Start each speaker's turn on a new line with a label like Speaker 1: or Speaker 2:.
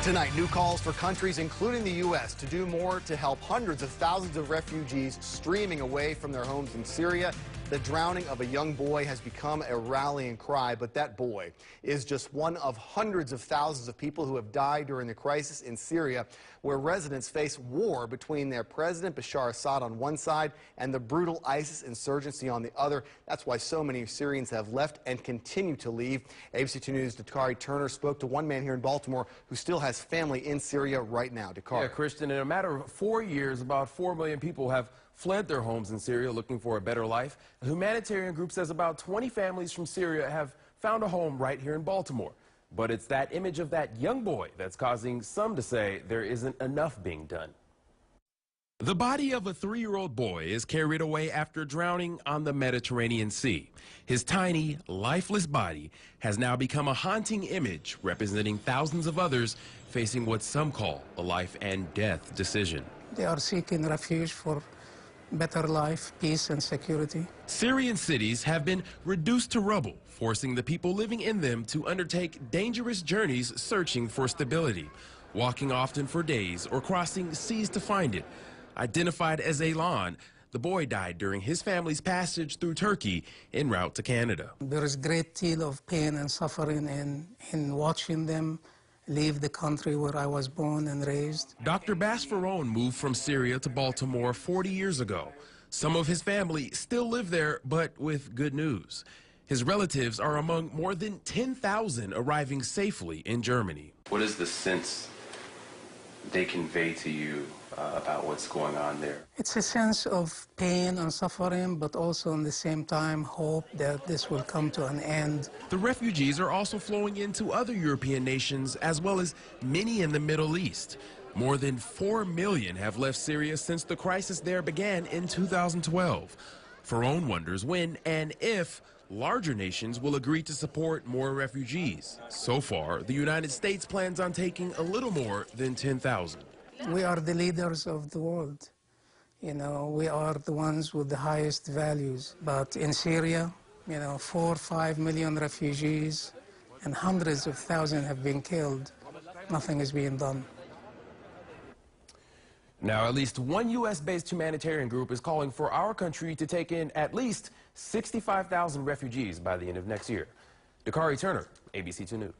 Speaker 1: Tonight, new calls for countries, including the U.S., to do more to help hundreds of thousands of refugees streaming away from their homes in Syria. The drowning of a young boy has become a rallying cry, but that boy is just one of hundreds of thousands of people who have died during the crisis in Syria, where residents face war between their president, Bashar Assad, on one side and the brutal ISIS insurgency on the other. That's why so many Syrians have left and continue to leave. ABC 2 News' Dakari Turner spoke to one man here in Baltimore who still has family in Syria right now. Dakari.
Speaker 2: Yeah, Christian, in a matter of 4 years, about 4 million people have fled their homes in Syria looking for a better life. A humanitarian group says about 20 families from Syria have found a home right here in Baltimore. But it's that image of that young boy that's causing some to say there isn't enough being done.
Speaker 3: The body of a 3-year-old boy is carried away after drowning on the Mediterranean Sea. His tiny, lifeless body has now become a haunting image representing thousands of others facing what some call a life and death decision.
Speaker 4: They are seeking refuge for better life, peace and security.
Speaker 3: Syrian cities have been reduced to rubble, forcing the people living in them to undertake dangerous journeys searching for stability, walking often for days or crossing seas to find it. Identified as Elan, the boy died during his family's passage through Turkey en route to Canada.
Speaker 4: There is a great deal of pain and suffering in watching them leave the country where I was born and raised.
Speaker 3: Dr. Basfarone moved from Syria to Baltimore 40 years ago. Some of his family still live there, but with good news. His relatives are among more than 10,000 arriving safely in Germany.
Speaker 2: What is the sense they convey to you about what's going on there?
Speaker 4: It's a sense of pain and suffering, but also at the same time hope that this will come to an end.
Speaker 3: The refugees are also flowing into other European nations as well as many in the Middle East. More than 4 million have left Syria since the crisis there began in 2012. Farone wonders when and if larger nations will agree to support more refugees. So far, the United States plans on taking a little more than 10,000.
Speaker 4: We are the leaders of the world. You know, we are the ones with the highest values. But in Syria, 4 or 5 million refugees and hundreds of thousands have been killed. Nothing is being done.
Speaker 2: Now, at least one U.S.-based humanitarian group is calling for our country to take in at least 65,000 refugees by the end of next year. Dakari Turner, ABC 2 News.